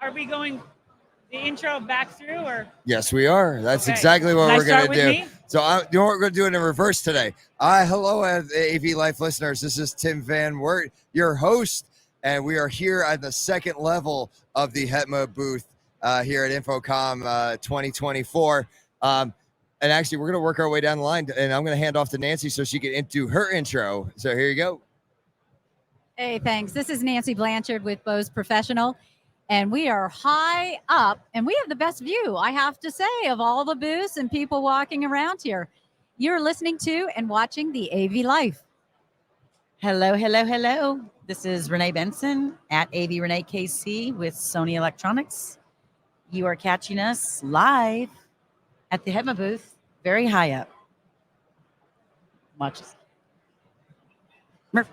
Are we going the intro back through or? Yes, we are. That's Okay. exactly what Can I we're going start to do. with me? So, you know what we're going to do it in reverse today. Hello, AV Life listeners. This is Tim Van Wert, your host, and we are here at the second level of the HETMA booth here at Infocomm 2024. And actually, we're going to work our way down the line, and I'm going to hand off to Nancy so she can do her intro. So here you go. Hey, thanks. This is Nancy Blanchard with Bose Professional, and we are high up, and we have the best view, I have to say, of all the booths and people walking around here. You're listening to and watching the AV Life. Hello, hello, hello. This is Renee Benson at AV Renee KC with Sony Electronics. You are catching us live at the HETMA booth, very high up. Watch us. Murph.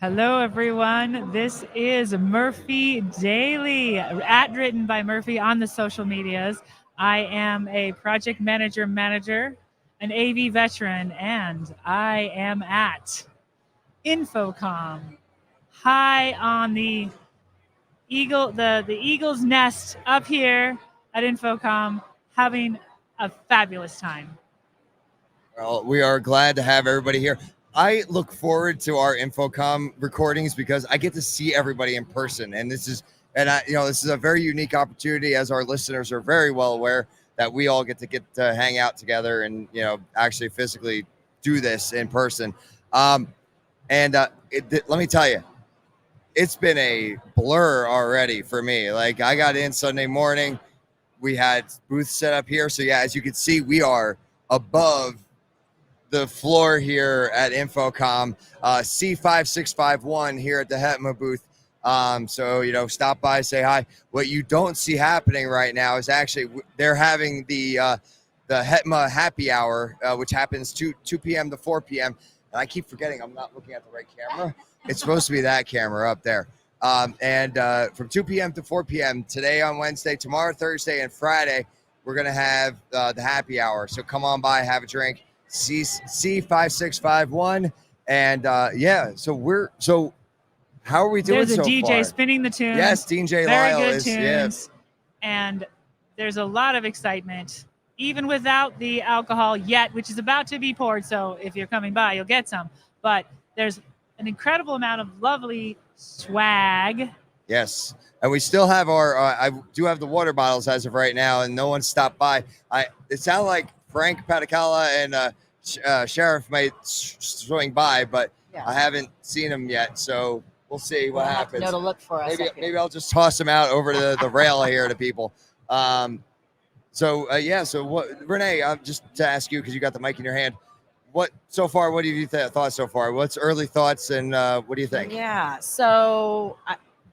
Hello, everyone. This is Murphy Daily, written by Murphy on the social medias. I am a project manager, an AV veteran, and I am at Infocomm, high on the eagle's nest up here at Infocomm, having a fabulous time. Well, we are glad to have everybody here. I look forward to our Infocomm recordings because I get to see everybody in person, and this is a very unique opportunity, as our listeners are very well aware, that we all get to hang out together and actually physically do this in person. Let me tell you, it's been a blur already for me. Like, I got in Sunday morning, we had booths set up here, so yeah, as you can see, we are above the floor here at Infocomm, C5651 here at the HETMA booth. So stop by, say hi. What you don't see happening right now is actually they're having the HETMA happy hour, which happens 2 p.m. to 4 p.m. And I keep forgetting I'm not looking at the right camera. It's supposed to be that camera up there. From 2 p.m. to 4 p.m. today on Wednesday, tomorrow, Thursday, and Friday, we're gonna have the happy hour. So come on by, have a drink. C5651, and so how are we doing? There's a so DJ far? spinning the tunes. Yes, DJ very Lyle good is tunes, and there's a lot of excitement, even without the alcohol yet, which is about to be poured. So if you're coming by, you'll get some. But there's an incredible amount of lovely swag. Yes, and we still have our. I do have the water bottles as of right now, and no one stopped by. It sounded like Frank Padikkala and Sheriff might swing by, but yeah, I haven't seen him yet, so we'll see what happens. Know to look for us. Maybe I'll just toss him out over to the rail here to people. So what, Renee? Just to ask you, because you got the mic in your hand. What have you thought so far? What's early thoughts, and what do you think? Yeah. So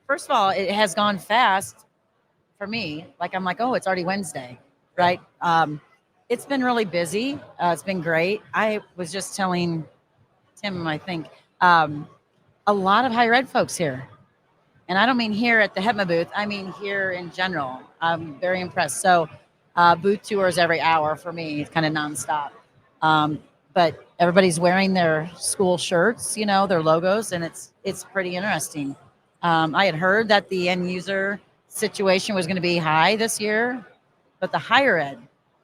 first of all, it has gone fast for me. I'm like, oh, it's already Wednesday, right? It's been really busy. It's been great. I was just telling Tim, I think, a lot of higher ed folks here. And I don't mean here at the HETMA booth. I mean here in general. I'm very impressed. So booth tours every hour for me. It's kind of nonstop. But everybody's wearing their school shirts, their logos, and it's pretty interesting. I had heard that the end user situation was going to be high this year, but the higher ed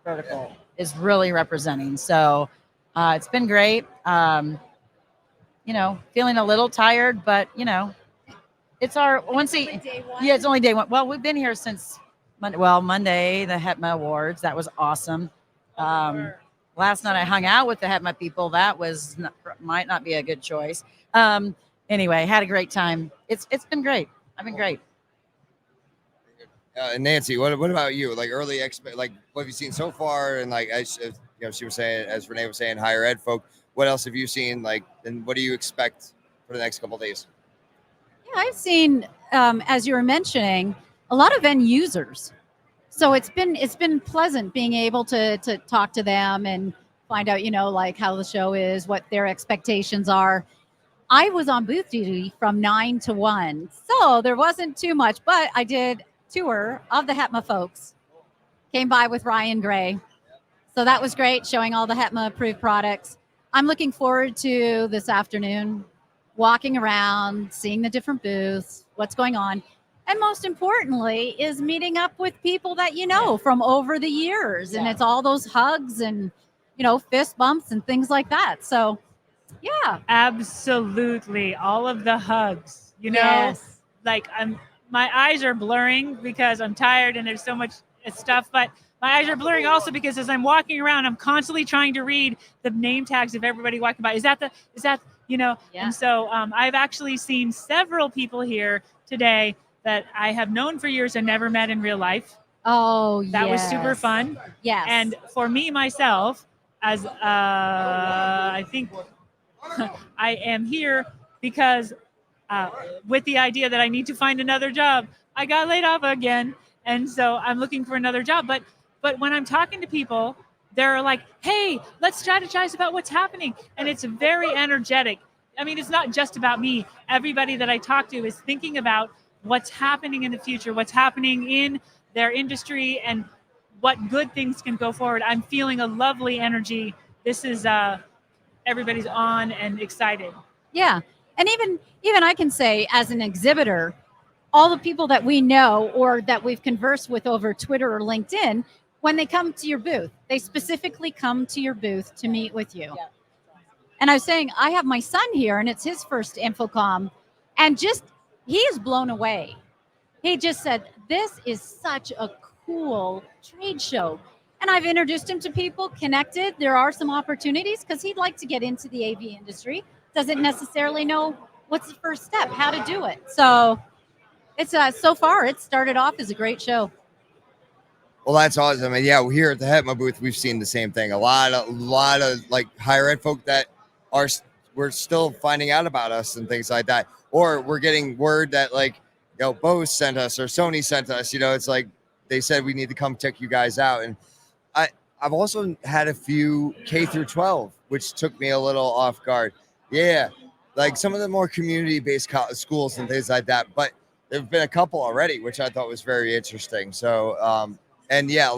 vertical is really representing. So it's been great. Feeling a little tired, but it's our day one. Yeah, it's only day one. Well, we've been here since Monday, the HETMA Awards. That was awesome. Last night I hung out with the HETMA people. That might not be a good choice. Anyway, had a great time. It's been great. I've been great. Nancy, what about you? Like early what have you seen so far? And as she was saying, as Renee was saying, higher ed folk. What else have you seen? And what do you expect for the next couple of days? Yeah, I've seen, as you were mentioning, a lot of end users. So it's been pleasant being able to talk to them and find out, how the show is, what their expectations are. I was on booth duty from 9 to 1, so there wasn't too much, but I did tour of the HETMA folks. Came by with Ryan Gray. So that was great, showing all the HETMA approved products. I'm looking forward to this afternoon, walking around, seeing the different booths, what's going on. And most importantly, is meeting up with people that you know from over the years. And Yeah. it's all those hugs and, fist bumps and things like that. So, yeah. Absolutely. All of the hugs, Yes. like my eyes are blurring because I'm tired and there's so much stuff, but my eyes are blurring also because as I'm walking around, I'm constantly trying to read the name tags of everybody walking by. Is that, Yeah. And so I've actually seen several people here today that I have known for years and never met in real life. Oh, That was super yes. fun. Yes. And for me, myself, as I think I am here because with the idea that I need to find another job. I got laid off again, and so I'm looking for another job. But when I'm talking to people, they're like, "Hey, let's strategize about what's happening," and it's very energetic. I mean, it's not just about me. Everybody that I talk to is thinking about what's happening in the future, what's happening in their industry, and what good things can go forward. I'm feeling a lovely energy. This is everybody's on and excited. Yeah. And even I can say as an exhibitor, all the people that we know or that we've conversed with over Twitter or LinkedIn, when they come to your booth, they specifically come to your booth to meet with you. Yeah. And I was saying, I have my son here and it's his first Infocomm, and just he is blown away. He just said, "This is such a cool trade show." And I've introduced him to people, connected. There are some opportunities because he'd like to get into the AV industry, doesn't necessarily know what's the first step, how to do it. So it's so far it started off as a great show. Well, that's awesome. And yeah, here at the HETMA booth, we've seen the same thing. A lot of like higher ed folk that are we're still finding out about us and things like that, or we're getting word that like Bose sent us or Sony sent us. It's like they said we need to come check you guys out. And I've also had a few K through 12, which took me a little off guard. Yeah, like some of the more community-based schools and things like that. But there've been a couple already, which I thought was very interesting. So, and yeah,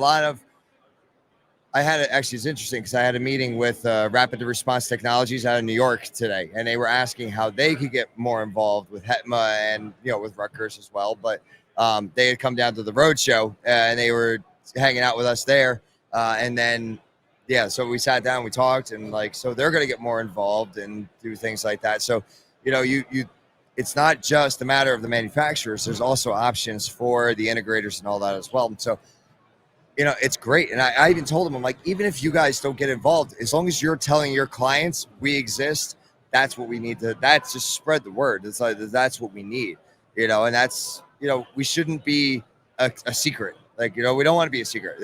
actually, it's interesting because I had a meeting with Rapid Response Technologies out of New York today, and they were asking how they could get more involved with HETMA and, with Rutgers as well. But they had come down to the roadshow and they were hanging out with us there. And then, yeah, so we sat down, we talked, and so they're going to get more involved and do things like that. So, it's not just a matter of the manufacturers. There's also options for the integrators and all that as well. And so, it's great. And I even told them, I'm like, even if you guys don't get involved, as long as you're telling your clients we exist, that's what we need that's just spread the word. It's like, that's what we need, and that's, we shouldn't be a secret. Like, we don't want to be a secret.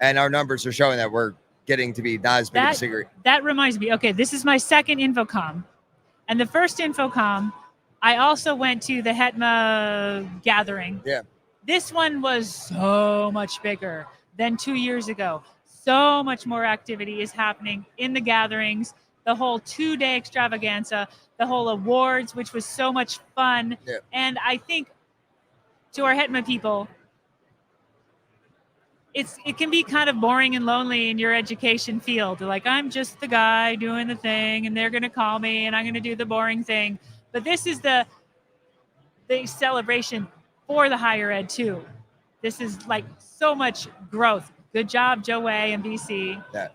And our numbers are showing that we're getting to be not as big of a secret. That reminds me. Okay, this is my second Infocomm. And the first Infocomm, I also went to the HETMA gathering. Yeah. This one was so much bigger than 2 years ago. So much more activity is happening in the gatherings, the whole 2-day extravaganza, the whole awards, which was so much fun. Yeah. And I think to our HETMA people, it can be kind of boring and lonely in your education field. Like, I'm just the guy doing the thing and they're going to call me and I'm going to do the boring thing. But this is the celebration for the higher ed too. This is like so much growth. Good job, Joe Way and BC. Yeah.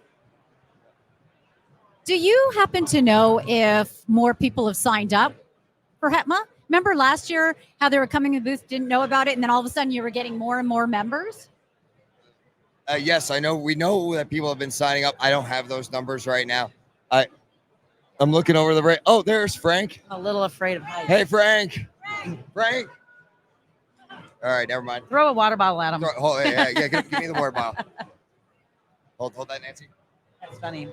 Do you happen to know if more people have signed up for HETMA? Remember last year how they were coming to the booth, didn't know about it, and then all of a sudden you were getting more and more members? Yes, I know. We know that people have been signing up. I don't have those numbers right now. I'm looking over the right. Oh, there's Frank. I'm a little afraid of heights. Hey, Frank. Frank. All right, never mind. Throw a water bottle at him. Yeah. Give me the water bottle. Hold that, Nancy. That's funny.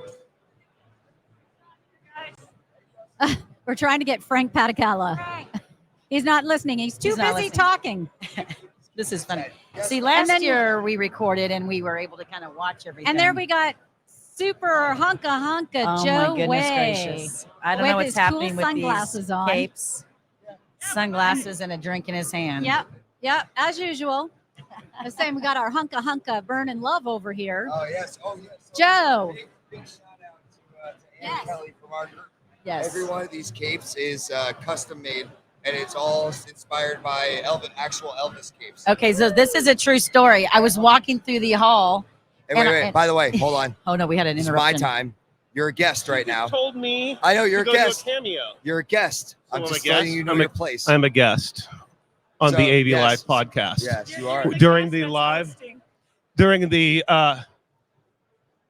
We're trying to get Frank Padikkala. He's not listening. He's too not busy listening. talking. This is funny. See, last year we recorded and we were able to kind of watch everything. And there we got super hunka oh Joe my goodness Way. gracious. I don't With know what's his happening cool with sunglasses these on. capes, sunglasses, and a drink in his hand. Yep, as usual. I was saying we got our hunka burning love over here. Oh, yes. Joe. Big shout out to Annie Yes. Kelly from our group. Yes. Every one of these capes is custom made and it's all inspired by actual Elvis capes. Okay, so this is a true story. I was walking through the hall. Hey, wait. By the way, hold on. Oh no, we had an It's interruption. my time. You're a guest right now. Told me. I know you're a guest. Cameo. You're a guest. So I'm I'm just a guest? letting you know your place. I'm a guest on So, the AV yes. Live podcast. Yes, you are. During the live, during the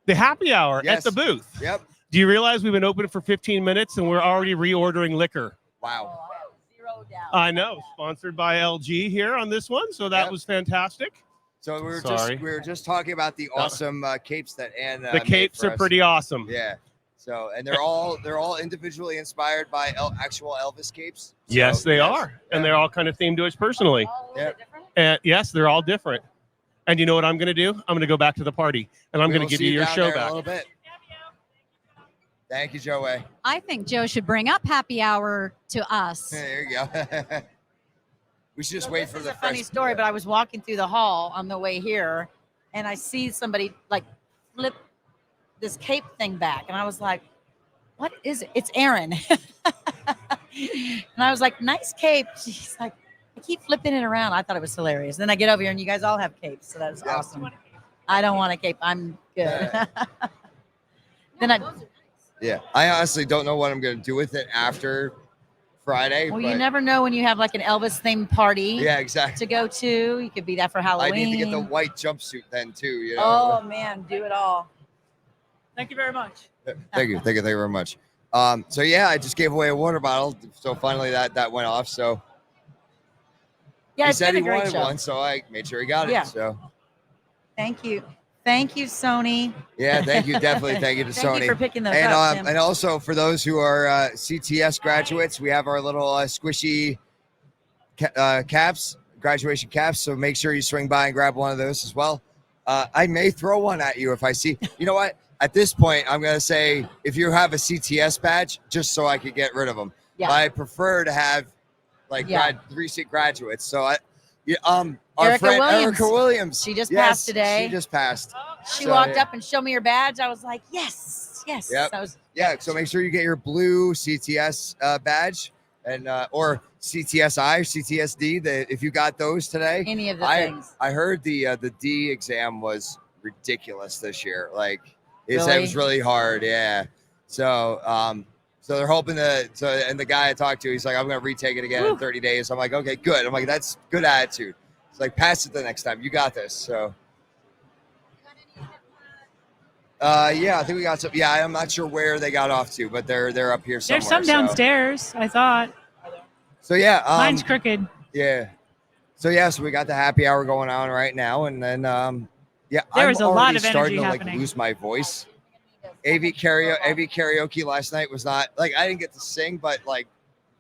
happy hour Yes. at the booth. Yep. Do you realize we've been open for 15 minutes and we're already reordering liquor? Wow. Zero down. I know. Sponsored by LG here on this one, so that Yep. was fantastic. So we Sorry. were just talking about the awesome capes that Ann The made capes for are us. pretty awesome. Yeah. So and they're all individually inspired by actual Elvis capes. So, Yes, they are, and Yeah. they're all kind of themed to us personally. All a little Yeah. bit different? And yes, they're all different. And you know what I'm going to do? I'm going to go back to the party, and I'm We going will to give see you your down show there in back. a little bit. Thank you, Joey. I think Joe should bring up happy hour to us. There you go. We should just So wait this for is the a funny fresh- story, but I was walking through the hall on the way here, and I see somebody like flip this cape thing back, and I was like, "What is it?" It's Aaron, and I was like, "Nice cape." She's like, "I keep flipping it around." I thought it was hilarious. Then I get over here, and you guys all have capes, so that was Yeah. awesome. I don't want a cape. I'm good. Yeah. Then I. Yeah, I honestly don't know what I'm going to do with it after Friday. Well, but you never know when you have like an Elvis themed party Yeah, exactly. to go to. You could be that for I Halloween. need to get the white jumpsuit then too. You know. Oh man, do it all. Thank you very much. Thank you very much. So yeah, I just gave away a water bottle. So finally that went off. So Yeah, he it's said been he a great wanted show. one, so I made sure he got Yeah. it. So Thank you, Sony. yeah, thank you, definitely thank you to Thank Sony. you for picking those And up, Tim. and also for those who are CTS graduates, we have our little squishy caps, graduation caps. So make sure you swing by and grab one of those as well. I may throw one at you if I see. You know what? At this point, I'm gonna say if you have a CTS badge, just so I could get rid of them. Yeah. But I prefer to have like Yeah. recent graduates. So our Erica friend Williams. Erica Williams. She just Yes, passed today. She just passed. She So, walked yeah. up and showed me her badge. I was like, yes. Yep. I was, Yeah, so make sure you get your blue CTS badge and or CTSI or CTSD. If you got those today, any of the I things. I heard the D exam was ridiculous this year. Like it said it Really? was really hard. Yeah. So so they're hoping that. So and the guy I talked to, he's like, I'm gonna retake it again in 30 days. I'm like, okay, good. I'm like, that's good attitude. It's like pass it the next time. You got this. So. Yeah, I think we got some. Yeah, I'm not sure where they got off to, but they're up here somewhere. There's some so- downstairs, I thought. So yeah, Mine's crooked. yeah. So yeah, so we got the happy hour going on right now, and then yeah, There was a lot already of energy starting to happening. like lose my voice. AV karaoke last night was not like I didn't get to sing, but like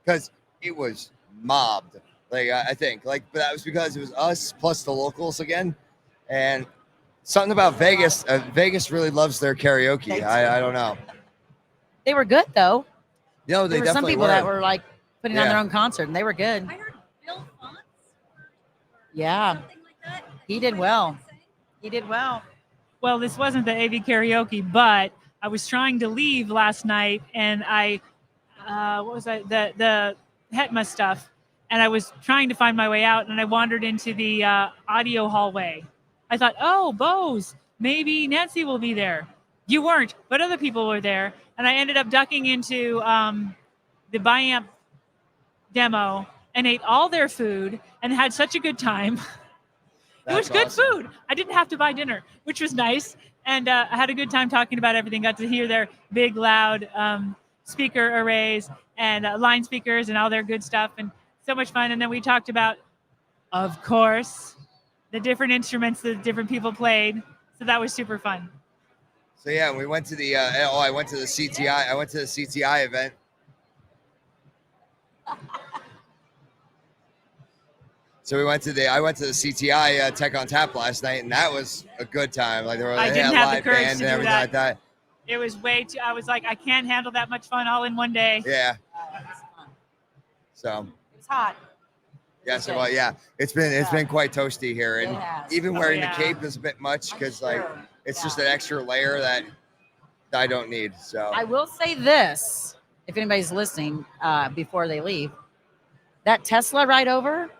because it was mobbed. Like I think like, but that was because it was us plus the locals again, and something about Vegas. Vegas really loves their karaoke. I don't know. They were good though. You know, they There were some definitely people that were like putting on Yeah. their own concert, and they were good. I heard Bill Fonts. Yeah, Something like that. he did well. He did well. Well, this wasn't the AV karaoke, but I was trying to leave last night, and I, what was I, the Hetma stuff, and I was trying to find my way out, and I wandered into the audio hallway. I thought, oh, Bose, maybe Nancy will be there. You weren't, but other people were there, and I ended up ducking into the Biamp demo and ate all their food and had such a good time. It was good food. I didn't have to buy dinner, which was nice. And I had a good time talking about everything. Got to hear their big, loud speaker arrays and line speakers and all their good stuff. And so much fun. And then we talked about, of course, the different instruments that different people played. So that was super fun. So yeah, we went to the I went to the CTI. I went to the CTI event. So I went to the CTI Tech on Tap last night, and that was a good time. Like there was I a didn't have the live courage band to and do everything that. like that. It was way too, I was like, I can't handle that much fun all in one day. Yeah. It was fun. So It was hot. yeah. So well, yeah, it's been quite toasty here, and It has. even Oh, wearing yeah. the cape is a bit much because like Sure. it's Yeah. just an extra layer that I don't need. So I will say this, if anybody's listening before they leave, that Tesla ride over,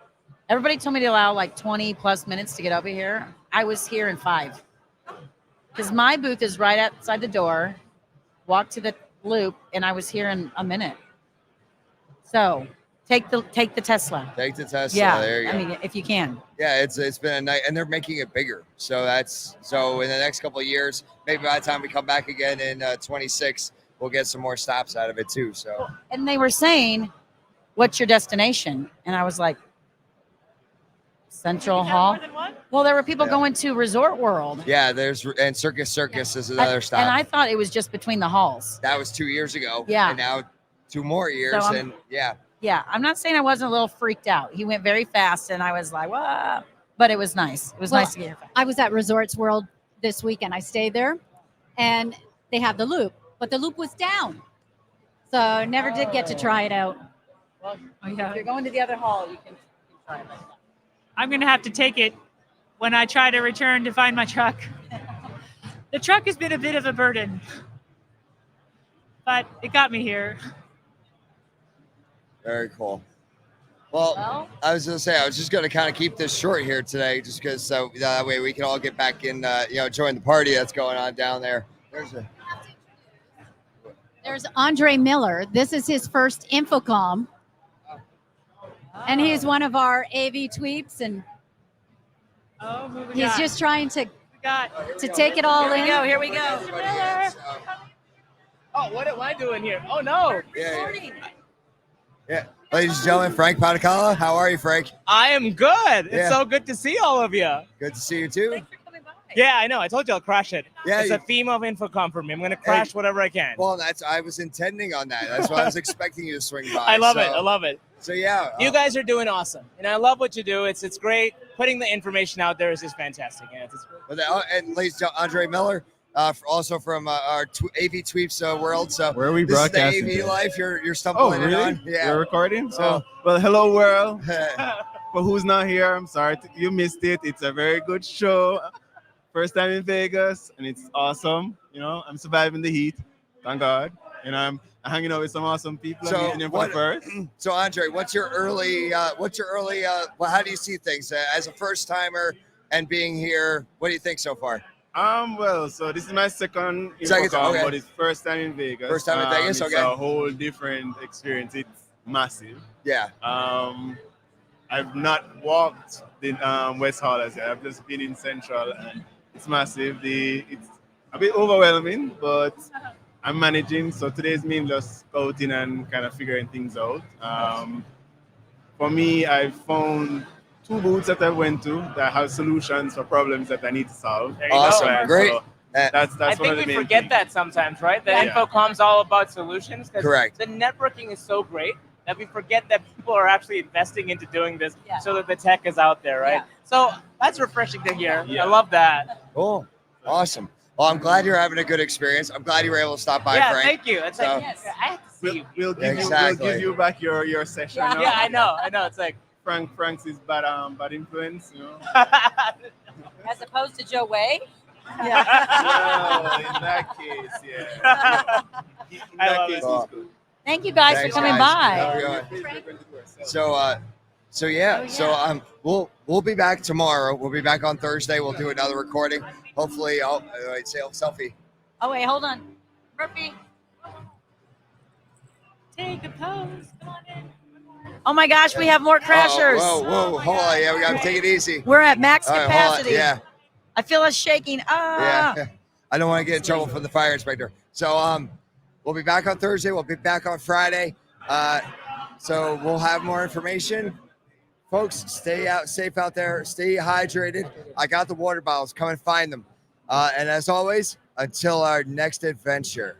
everybody told me to allow like 20 plus minutes to get over here. I was here in 5 because my booth is right outside the door. Walked to the loop, and I was here in a minute. So take the Tesla. Take the Tesla. Yeah, There you go. I mean, if you can. Yeah, it's been a night, and they're making it bigger. So in the next couple of years, maybe by the time we come back again in 26, we'll get some more stops out of it too. So And they were saying, "What's your destination?" And I was like, Central You have Hall. more than one? Well, there were people Yeah. going to Resort World. yeah, and Circus is another stop. And I thought it was just between the halls. That was 2 years ago. Yeah. And now 2 more years. So And yeah. Yeah, I'm not saying I wasn't a little freaked out. He went very fast, and I was like, "What?" But it was nice. It was Well, nice to get here fast. I was at Resorts World this weekend. I stayed there, and they have the loop, but the loop was down, so I never did get to try it out. Well, Oh, yeah. if you're going to the other hall, you can try it. I'm going to have to take it when I try to return to find my truck. The truck has been a bit of a burden, but it got me here. Very cool. Well, I was going to say, I was just going to kind of keep this short here today, just because so that way we can all get back in, join the party that's going on down there. There's Andre Miller. This is his first Infocomm, and he's one of our AV tweeps, and Oh, who we he's got? just trying to We got take it all Here we in. go. Here we go. Mr. Miller. Oh, what am I doing here? Oh no, Yeah. Ladies and gentlemen, Frank Padikkala. How are you, Frank? I am good. Yeah. It's so good to see all of you. Good to see you too. Yeah, I know. I told you I'll crash it. Yeah, It's a theme of Infocomm for me. I'm gonna crash whatever I can. Well, I was intending on that. That's why I was expecting you to swing by. I love so, it. I love it. So yeah, You guys are doing awesome, and I love what you do. It's great. Putting the information out there is just fantastic. And and ladies and gentlemen, Andre Miller, also from our AV Tweeps world. So Where are we this is the broadcasting? AV to? life. You're Oh, stumbling really? on. Yeah. We're recording? So- well, hello, world. For who's not here, I'm sorry you missed it. It's a very good show. First time in Vegas, and it's awesome. I'm surviving the heat. Thank God. I'm hanging out with some awesome people. So I'm meeting them for the first. So Andre, what's your early? Well, how do you see things as a first timer and being here? What do you think so far? Well, so this is my second Second time, Infocomm, okay. but it's first time in Vegas. First time in Vegas, It's okay. a whole different experience. It's massive. Yeah. I've not walked the West Hall as yet. I've just been in Central, and it's massive. It's a bit overwhelming, but I'm managing. So today's me just scouting and kind of figuring things out. For me, I found 2 booths that I went to that have solutions for problems that I need to solve. There you Awesome. go. And Great. so Uh, that's I one of think the we main forget things. that sometimes, right? That Yeah. Infocomm's all about solutions. 'Cause Correct. The networking is so great that we forget that people are actually investing into doing this Yeah. so that the tech is out there, right? Yeah. So that's refreshing to hear. Yeah. I love that. Cool. Awesome. Well, I'm glad you're having a good experience. I'm glad you were able to stop by, yeah, Frank. thank you. It's So- like, yes, I have to see We'll, you. we'll give Exactly. we'll give you back your session. Yeah. now. Yeah, I know. It's like, Frank's is bad influence. As opposed to Joe Way. Well, in that case, yeah. In I that love case, it. it's good. Thank you guys Thanks, for coming guys. by. Have a good one. So yeah. So we'll be back tomorrow. We'll be back on Thursday. We'll do another recording. Hopefully, say selfie. Oh wait, hold on, Murphy. Take a pose. Come on in. Oh my gosh, we have more crashers. Oh, whoa, hold on. Yeah, we gotta take it easy. We're at max All right, hold on. capacity. Yeah. I feel us shaking. Yeah. I don't want to get in trouble from the fire inspector. So we'll be back on Thursday. We'll be back on Friday. So we'll have more information. Folks, stay safe out there. Stay hydrated. I got the water bottles. Come and find them. And as always, until our next adventure.